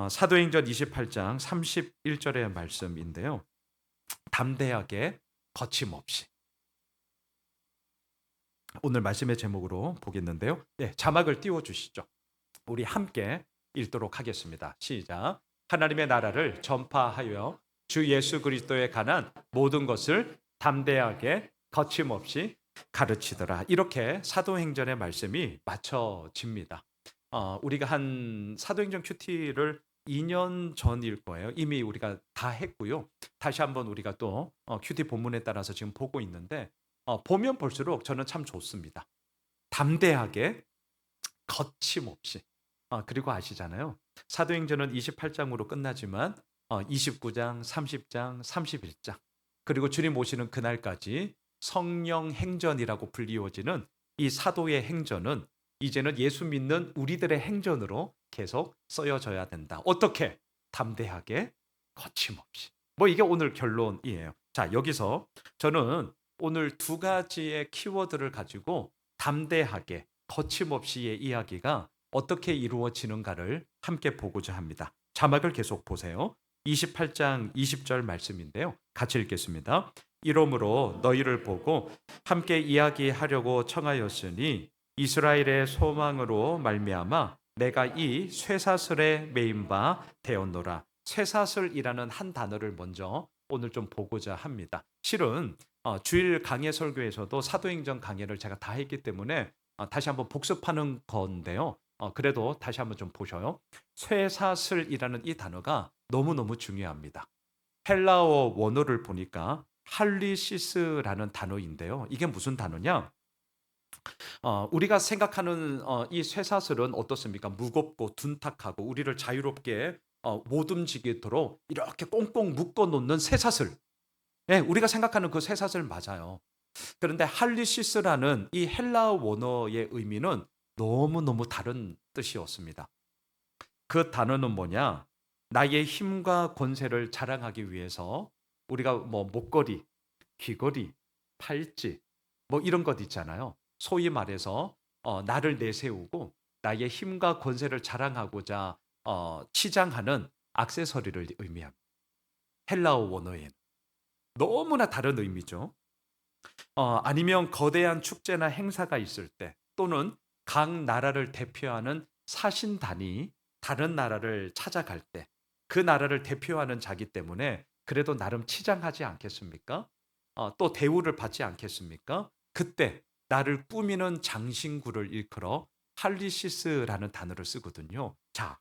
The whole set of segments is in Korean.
사도행전 28장 31절의 말씀인데요. 담대하게 거침없이. 오늘 말씀의 제목으로 보겠는데요. 네, 자막을 띄워 주시죠. 우리 함께 읽도록 하겠습니다. 시작. 하나님의 나라를 전파하여 주 예수 그리스도에 관한 모든 것을 담대하게 거침없이 가르치더라. 이렇게 사도행전의 말씀이 맞춰집니다. 우리가 한 사도행전 큐티를 2년 전일 거예요. 이미 우리가 다 했고요. 다시 한번 우리가 또 큐티 본문에 따라서 지금 보고 있는데 보면 볼수록 저는 참 좋습니다. 담대하게 거침없이. 그리고 아시잖아요. 사도행전은 28장으로 끝나지만 29장, 30장, 31장 그리고 주님 오시는 그날까지 성령 행전이라고 불리워지는 이 사도의 행전은 이제는 예수 믿는 우리들의 행전으로 계속 쓰여져야 된다. 어떻게? 담대하게 거침없이. 이게 오늘 결론이에요. 자, 여기서 저는 오늘 두 가지의 키워드를 가지고 담대하게 거침없이의 이야기가 어떻게 이루어지는가를 함께 보고자 합니다. 자막을 계속 보세요. 28장 20절 말씀인데요. 같이 읽겠습니다. 이러므로 너희를 보고 함께 이야기하려고 청하였으니 이스라엘의 소망으로 말미암아 내가 이 쇠사슬에 매인 바 되었노라. 쇠사슬이라는 한 단어를 먼저 오늘 좀 보고자 합니다. 실은 주일 강해 설교에서도 사도행전 강해를 제가 다 했기 때문에 다시 한번 복습하는 건데요. 그래도 다시 한번 좀 보셔요. 쇠사슬이라는 이 단어가 너무너무 중요합니다. 헬라어 원어를 보니까 할리시스라는 단어인데요. 이게 무슨 단어냐? 우리가 생각하는 이 쇠사슬은 어떻습니까? 무겁고 둔탁하고 우리를 자유롭게 못 움직이도록 이렇게 꽁꽁 묶어 놓는 쇠사슬. 예, 우리가 생각하는 그 쇠사슬 맞아요. 그런데 할리시스라는 이 헬라어 원어의 의미는 너무너무 다른 뜻이었습니다. 그 단어는 뭐냐? 나의 힘과 권세를 자랑하기 위해서 우리가 목걸이, 귀걸이, 팔찌 이런 것 있잖아요. 소위 말해서 나를 내세우고 나의 힘과 권세를 자랑하고자 치장하는 액세서리를 의미합니다. 헬라어 원어에는 너무나 다른 의미죠. 아니면 거대한 축제나 행사가 있을 때 또는 각 나라를 대표하는 사신단이 다른 나라를 찾아갈 때 그 나라를 대표하는 자기 때문에 그래도 나름 치장하지 않겠습니까? 또 대우를 받지 않겠습니까? 그때 나를 꾸미는 장신구를 일컬어 할리시스라는 단어를 쓰거든요. 자,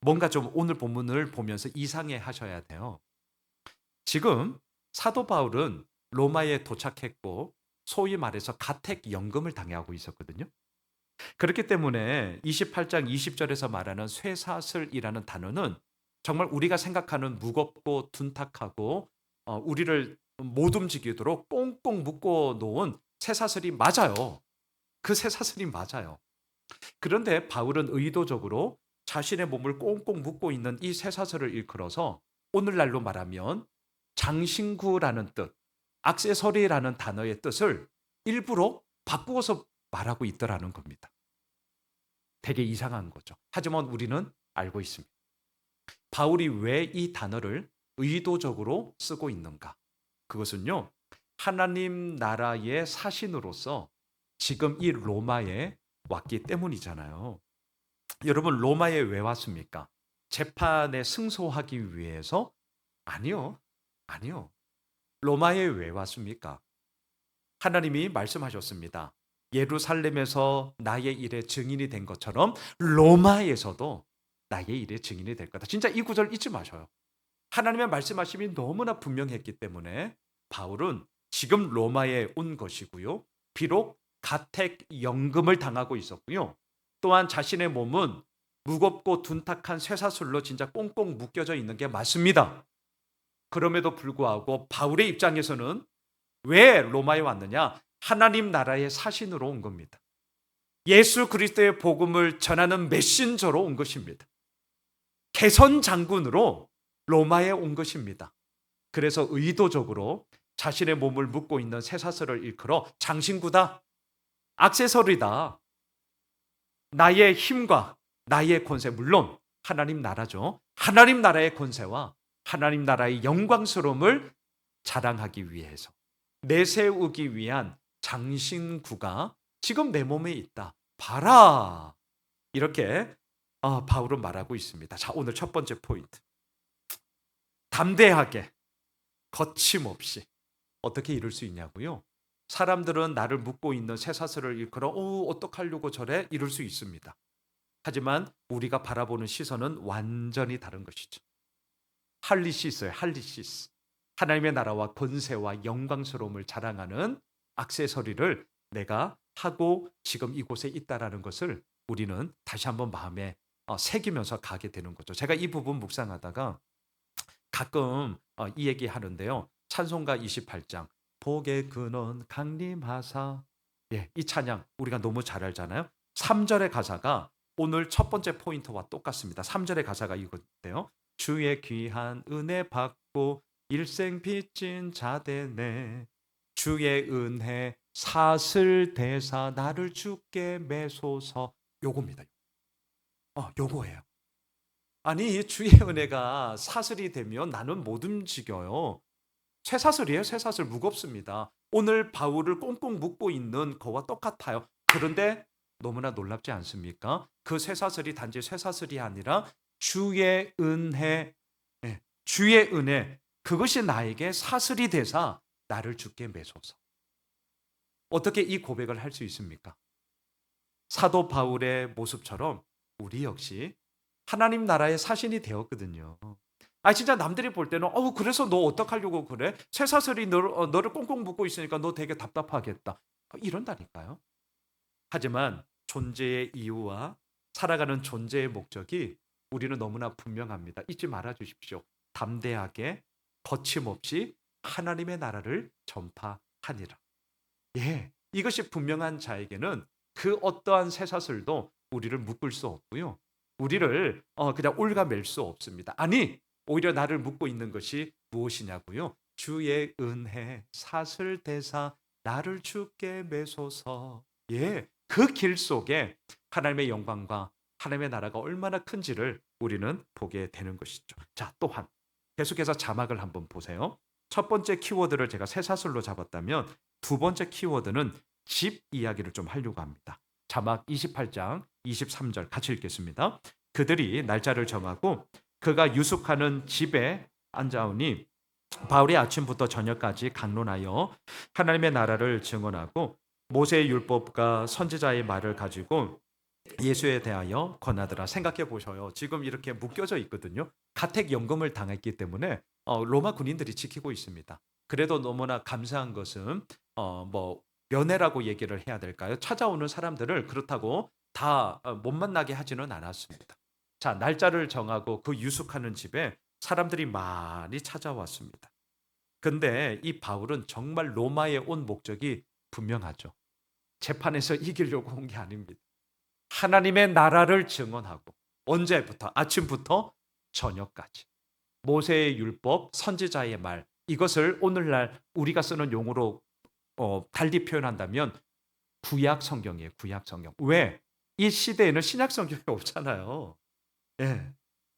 뭔가 좀 오늘 본문을 보면서 이상해 하셔야 돼요. 지금 사도 바울은 로마에 도착했고 소위 말해서 가택연금을 당하고 있었거든요. 그렇기 때문에 28장 20절에서 말하는 쇠사슬이라는 단어는 정말 우리가 생각하는 무겁고 둔탁하고 우리를 못 움직이도록 꽁꽁 묶어 놓은 쇠사슬이 맞아요. 그 쇠사슬이 맞아요. 그런데 바울은 의도적으로 자신의 몸을 꽁꽁 묶고 있는 이 쇠사슬을 일컬어서 오늘날로 말하면 장신구라는 뜻, 액세서리라는 단어의 뜻을 일부러 바꾸어서 말하고 있더라는 겁니다. 되게 이상한 거죠. 하지만 우리는 알고 있습니다. 바울이 왜 이 단어를 의도적으로 쓰고 있는가? 그것은요, 하나님 나라의 사신으로서 지금 이 로마에 왔기 때문이잖아요. 여러분, 로마에 왜 왔습니까? 재판에 승소하기 위해서? 아니요. 아니요. 로마에 왜 왔습니까? 하나님이 말씀하셨습니다. 예루살렘에서 나의 일의 증인이 된 것처럼 로마에서도 나의 일의 증인이 될 거다. 진짜 이 구절 잊지 마셔요. 하나님의 말씀하심이 너무나 분명했기 때문에 바울은 지금 로마에 온 것이고요. 비록 가택연금을 당하고 있었고요. 또한 자신의 몸은 무겁고 둔탁한 쇠사슬로 진짜 꽁꽁 묶여져 있는 게 맞습니다. 그럼에도 불구하고 바울의 입장에서는 왜 로마에 왔느냐? 하나님 나라의 사신으로 온 겁니다. 예수 그리스도의 복음을 전하는 메신저로 온 것입니다. 개선 장군으로 로마에 온 것입니다. 그래서 의도적으로 자신의 몸을 묶고 있는 쇠사슬을 일컬어 장신구다, 액세서리다, 나의 힘과 나의 권세, 물론 하나님 나라죠. 하나님 나라의 권세와 하나님 나라의 영광스러움을 자랑하기 위해서 내세우기 위한 장신구가 지금 내 몸에 있다. 봐라. 이렇게 바울은 말하고 있습니다. 자, 오늘 첫 번째 포인트. 담대하게, 거침없이. 어떻게 이룰 수 있냐고요? 사람들은 나를 묻고 있는 쇠사슬을 일컬어 어떡하려고 저래? 이럴 수 있습니다. 하지만 우리가 바라보는 시선은 완전히 다른 것이죠. 할리시스예요. 할리시스. 하나님의 나라와 권세와 영광스러움을 자랑하는 액세서리를 내가 하고 지금 이곳에 있다라는 것을 우리는 다시 한번 마음에 새기면서 가게 되는 거죠. 제가 이 부분 묵상하다가 가끔 이 얘기 하는데요. 찬송가 28장 복의 근원 강림하사. 예, 이 찬양 우리가 너무 잘 알잖아요. 3절의 가사가 오늘 첫 번째 포인트와 똑같습니다. 3절의 가사가 이건데요. 주의 귀한 은혜 받고 일생 빚진 자 되네. 주의 은혜 사슬 대사 나를 주께 매소서. 요겁니다. 요거예요. 아니 주의 은혜가 사슬이 되면 나는 못 움직여요. 쇠사슬이에요. 쇠사슬 무겁습니다. 오늘 바울을 꽁꽁 묶고 있는 거와 똑같아요. 그런데 너무나 놀랍지 않습니까? 그 쇠사슬이 단지 쇠사슬이 아니라 주의 은혜, 주의 은혜, 그것이 나에게 사슬이 되사 나를 주께 매소서. 어떻게 이 고백을 할 수 있습니까? 사도 바울의 모습처럼 우리 역시 하나님 나라의 사신이 되었거든요. 진짜 남들이 볼 때는 그래서 너 어떡하려고 그래? 쇠사슬이 너를 꽁꽁 묶고 있으니까 너 되게 답답하겠다. 이런다니까요. 하지만 존재의 이유와 살아가는 존재의 목적이 우리는 너무나 분명합니다. 잊지 말아 주십시오. 담대하게 거침없이 하나님의 나라를 전파하니라. 예, 이것이 분명한 자에게는 그 어떠한 쇠사슬도 우리를 묶을 수 없고요. 우리를 그냥 올가맬 수 없습니다. 아니, 오히려 나를 묶고 있는 것이 무엇이냐고요? 주의 은혜 사슬 대사 나를 주께 매소서. 예, 그 길 속에 하나님의 영광과 하나님의 나라가 얼마나 큰지를 우리는 보게 되는 것이죠. 자, 또한 계속해서 자막을 한번 보세요. 첫 번째 키워드를 제가 쇠사슬로 잡았다면 두 번째 키워드는 집 이야기를 좀 하려고 합니다. 자막 28장 23절 같이 읽겠습니다. 그들이 날짜를 정하고 그가 유숙하는 집에 앉아오니 바울이 아침부터 저녁까지 강론하여 하나님의 나라를 증언하고 모세의 율법과 선지자의 말을 가지고 예수에 대하여 권하더라. 생각해 보셔요. 지금 이렇게 묶여져 있거든요. 가택연금을 당했기 때문에 로마 군인들이 지키고 있습니다. 그래도 너무나 감사한 것은 면회라고 얘기를 해야 될까요? 찾아오는 사람들을 그렇다고 다 못 만나게 하지는 않았습니다. 자, 날짜를 정하고 그 유숙하는 집에 사람들이 많이 찾아왔습니다. 근데 이 바울은 정말 로마에 온 목적이 분명하죠. 재판에서 이기려고 온 게 아닙니다. 하나님의 나라를 증언하고 언제부터? 아침부터 저녁까지. 모세의 율법, 선지자의 말, 이것을 오늘날 우리가 쓰는 용어로 달리 표현한다면 구약 성경이에요. 구약 성경. 왜? 이 시대에는 신약 성경이 없잖아요. 예.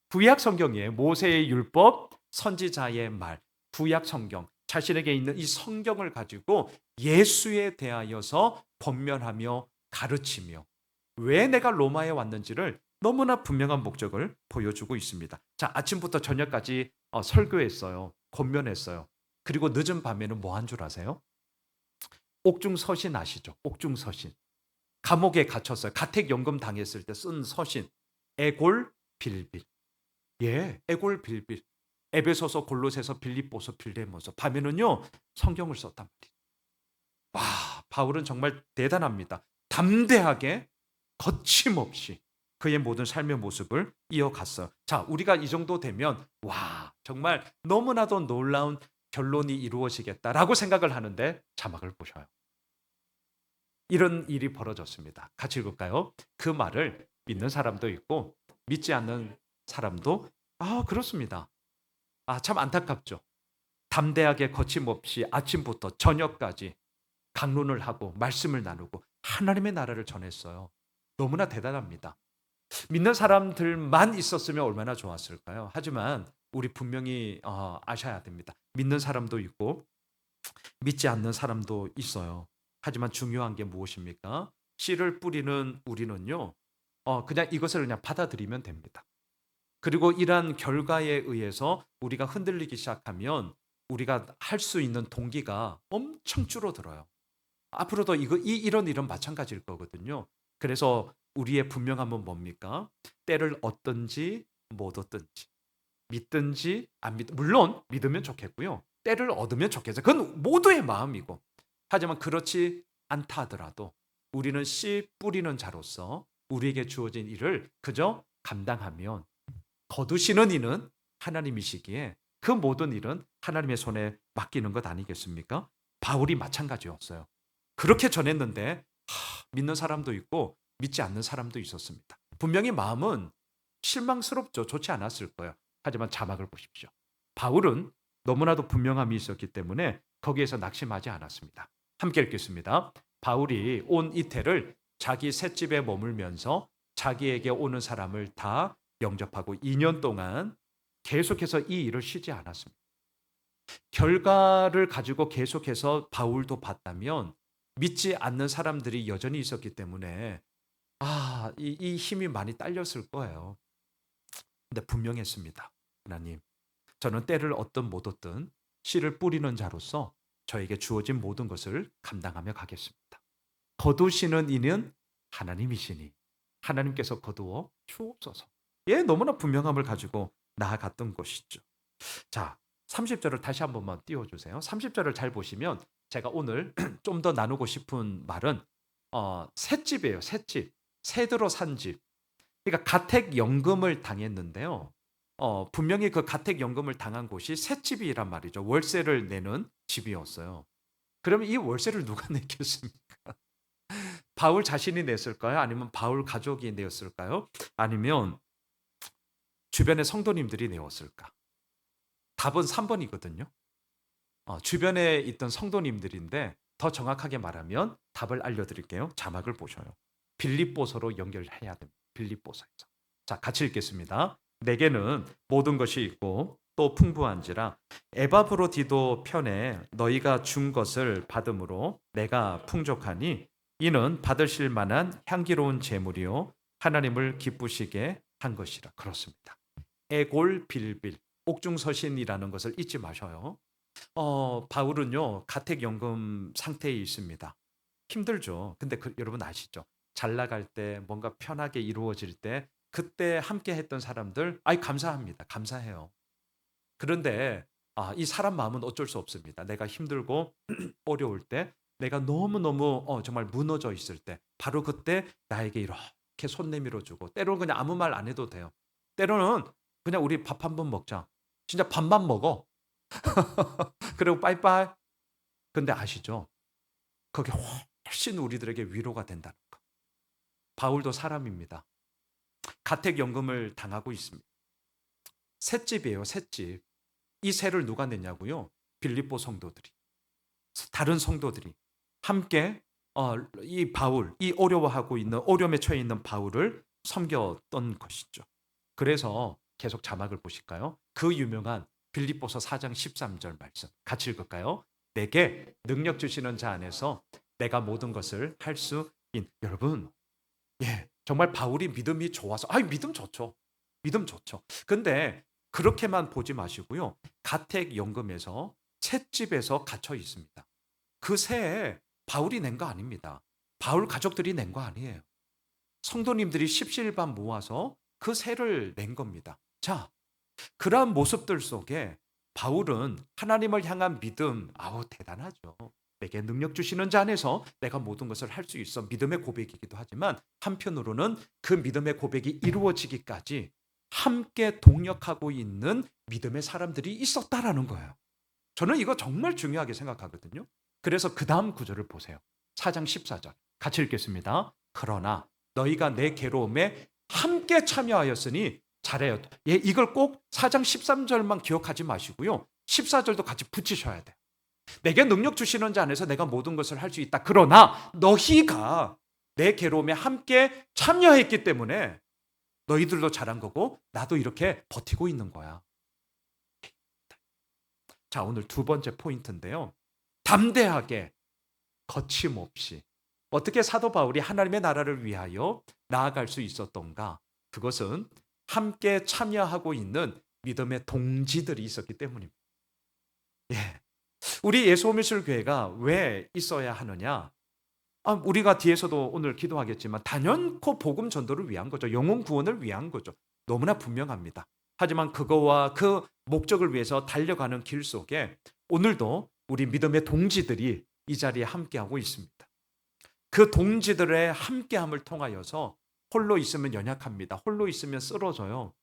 구약 성경이에요. 모세의 율법, 선지자의 말, 구약 성경. 자신에게 있는 이 성경을 가지고 예수에 대하여서 권면하며 가르치며 왜 내가 로마에 왔는지를 너무나 분명한 목적을 보여주고 있습니다. 자, 아침부터 저녁까지 설교했어요. 권면했어요. 그리고 늦은 밤에는 뭐 한 줄 아세요? 옥중서신 아시죠? 옥중서신. 감옥에 갇혔어요. 가택연금 당했을 때 쓴 서신. 애골빌빌. 예, 애골빌빌. 에베소서, 골로새서, 빌립보서, 빌레몬서. 밤에는요 성경을 썼단 말이에요. 와, 바울은 정말 대단합니다. 담대하게 거침없이 그의 모든 삶의 모습을 이어갔어요. 자, 우리가 이 정도 되면 와, 정말 너무나도 놀라운 결론이 이루어지겠다라고 생각을 하는데 자막을 보셔요. 이런 일이 벌어졌습니다. 같이 읽을까요? 그 말을 믿는 사람도 있고 믿지 않는 사람도 그렇습니다. 참 안타깝죠. 담대하게 거침없이 아침부터 저녁까지 강론을 하고 말씀을 나누고 하나님의 나라를 전했어요. 너무나 대단합니다. 믿는 사람들만 있었으면 얼마나 좋았을까요? 하지만 우리 분명히 아셔야 됩니다. 믿는 사람도 있고 믿지 않는 사람도 있어요. 하지만 중요한 게 무엇입니까? 씨를 뿌리는 우리는요, 그냥 이것을 그냥 받아들이면 됩니다. 그리고 이러한 결과에 의해서 우리가 흔들리기 시작하면 우리가 할 수 있는 동기가 엄청 줄어들어요. 앞으로도 이런 일은 마찬가지일 거거든요. 그래서 우리의 분명함은 뭡니까? 때를 얻든지 못 얻든지, 믿든지 안 믿, 물론 믿으면 좋겠고요. 때를 얻으면 좋겠어요. 그건 모두의 마음이고. 하지만 그렇지 않다 하더라도 우리는 씨 뿌리는 자로서 우리에게 주어진 일을 그저 감당하면, 거두시는 이는 하나님이시기에 그 모든 일은 하나님의 손에 맡기는 것 아니겠습니까? 바울이 마찬가지였어요. 그렇게 전했는데 믿는 사람도 있고 믿지 않는 사람도 있었습니다. 분명히 마음은 실망스럽죠. 좋지 않았을 거예요. 하지만 자막을 보십시오. 바울은 너무나도 분명함이 있었기 때문에 거기에서 낙심하지 않았습니다. 함께 읽겠습니다. 바울이 온 이태를 자기 셋집에 머물면서 자기에게 오는 사람을 다 영접하고 2년 동안 계속해서 이 일을 쉬지 않았습니다. 결과를 가지고 계속해서 바울도 봤다면 믿지 않는 사람들이 여전히 있었기 때문에 이 힘이 많이 딸렸을 거예요. 근데 분명했습니다. 하나님, 저는 때를 얻든 못 얻든 씨를 뿌리는 자로서 저에게 주어진 모든 것을 감당하며 가겠습니다. 거두시는 이는 하나님이시니 하나님께서 거두어 주옵소서. 너무나 분명함을 가지고 나아갔던 것이죠. 자, 30절을 다시 한 번만 띄워주세요. 30절을 잘 보시면 제가 오늘 좀 더 나누고 싶은 말은 셋집이에요. 셋집. 새들어 산 집. 그러니까 가택연금을 당했는데요. 분명히 그 가택연금을 당한 곳이 셋집이란 말이죠. 월세를 내는 집이었어요. 그러면 이 월세를 누가 냈겠습니까? 바울 자신이 냈을까요? 아니면 바울 가족이 냈을까요? 아니면 주변의 성도님들이 내었을까? 답은 3번이거든요. 주변에 있던 성도님들인데 더 정확하게 말하면 답을 알려드릴게요. 자막을 보셔요. 빌립보서로 연결해야 됩니다. 빌립보서에서. 자, 같이 읽겠습니다. 내게는 모든 것이 있고 또 풍부한지라 에바브로디도 편에 너희가 준 것을 받음으로 내가 풍족하니 이는 받으실 만한 향기로운 제물이요 하나님을 기쁘시게 한 것이라. 그렇습니다. 에골 빌빌 옥중서신이라는 것을 잊지 마셔요. 바울은요 가택연금 상태에 있습니다. 힘들죠. 근데 여러분 아시죠? 잘 나갈 때 뭔가 편하게 이루어질 때 그때 함께 했던 사람들 감사합니다. 감사해요. 그런데 이 사람 마음은 어쩔 수 없습니다. 내가 힘들고 어려울 때 내가 너무너무 정말 무너져 있을 때 바로 그때 나에게 이렇게 손 내밀어 주고, 때로는 그냥 아무 말 안 해도 돼요. 때로는 그냥 우리 밥 한 번 먹자. 진짜 밥만 먹어. 그리고 빠이빠이. 근데 아시죠? 그게 훨씬 우리들에게 위로가 된다는 거. 바울도 사람입니다. 가택연금을 당하고 있습니다. 셋집이에요. 셋집. 이 세를 누가 냈냐고요? 빌립보 성도들이, 다른 성도들이 함께 이 바울, 이 어려워하고 있는, 어려움에 처해 있는 바울을 섬겼던 것이죠. 그래서 계속 자막을 보실까요? 그 유명한 빌립보서 4장 13절 말씀 같이 읽을까요? 내게 능력 주시는 자 안에서 내가 모든 것을 할 수 있는. 여러분, 정말 바울이 믿음이 좋아서 믿음 좋죠. 믿음 좋죠. 근데 그렇게만 보지 마시고요. 가택연금에서 셋집에서 갇혀 있습니다. 그 새에 바울이 낸 거 아닙니다. 바울 가족들이 낸 거 아니에요. 성도님들이 십시일반 모아서 그 새를 낸 겁니다. 자, 그러한 모습들 속에 바울은 하나님을 향한 믿음, 대단하죠. 내게 능력 주시는 자 안에서 내가 모든 것을 할 수 있어. 믿음의 고백이기도 하지만 한편으로는 그 믿음의 고백이 이루어지기까지 함께 동역하고 있는 믿음의 사람들이 있었다라는 거예요. 저는 이거 정말 중요하게 생각하거든요. 그래서 그 다음 구절을 보세요. 4장 14절 같이 읽겠습니다. 그러나 너희가 내 괴로움에 함께 참여하였으니 잘해요. 이걸 꼭 4장 13절만 기억하지 마시고요. 14절도 같이 붙이셔야 돼요. 내게 능력 주시는 자 안에서 내가 모든 것을 할 수 있다. 그러나 너희가 내 괴로움에 함께 참여했기 때문에 너희들도 잘한 거고 나도 이렇게 버티고 있는 거야. 자, 오늘 두 번째 포인트인데요. 담대하게 거침없이 어떻게 사도 바울이 하나님의 나라를 위하여 나아갈 수 있었던가? 그것은 함께 참여하고 있는 믿음의 동지들이 있었기 때문입니다. 예. 우리 예수오미술교회가 왜 있어야 하느냐? 우리가 뒤에서도 오늘 기도하겠지만 단연코 복음 전도를 위한 거죠. 영혼 구원을 위한 거죠. 너무나 분명합니다. 하지만 그거와 그 목적을 위해서 달려가는 길 속에 오늘도 우리 믿음의 동지들이 이 자리에 함께하고 있습니다. 그 동지들의 함께함을 통하여서 홀로 있으면 연약합니다. 홀로 있으면 쓰러져요.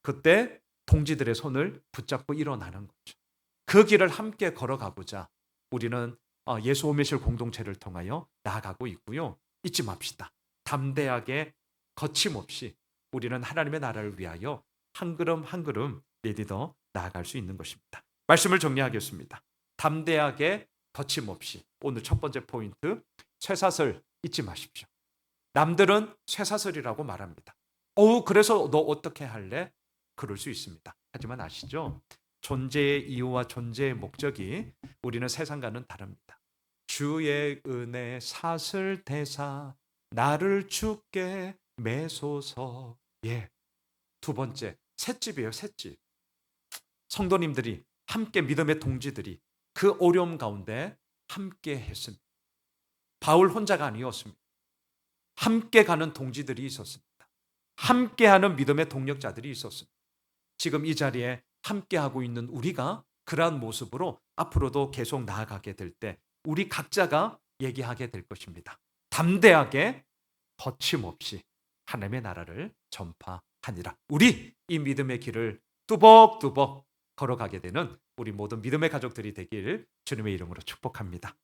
그때 동지들의 손을 붙잡고 일어나는 거죠. 그 길을 함께 걸어가고자 우리는 예수 오미실 공동체를 통하여 나아가고 있고요. 잊지 맙시다. 담대하게 거침없이 우리는 하나님의 나라를 위하여 한 걸음 한 걸음 내딛어 나아갈 수 있는 것입니다. 말씀을 정리하겠습니다. 담대하게 거침없이 오늘 첫 번째 포인트 쇠사슬 잊지 마십시오. 남들은 쇠사슬이라고 말합니다. 그래서 너 어떻게 할래? 그럴 수 있습니다. 하지만 아시죠? 존재의 이유와 존재의 목적이 우리는 세상과는 다릅니다. 주의 은혜 사슬 대사 나를 주께 매소서. 예. 두 번째 셋집이에요. 셋집. 성도님들이 함께 믿음의 동지들이 그 어려움 가운데 함께 했습니다. 바울 혼자가 아니었습니다. 함께 가는 동지들이 있었습니다. 함께하는 믿음의 동력자들이 있었습니다. 지금 이 자리에 함께하고 있는 우리가 그러한 모습으로 앞으로도 계속 나아가게 될 때 우리 각자가 얘기하게 될 것입니다. 담대하게 거침없이 하나님의 나라를 전파하니라. 우리 이 믿음의 길을 뚜벅뚜벅 걸어가게 되는 우리 모든 믿음의 가족들이 되길 주님의 이름으로 축복합니다.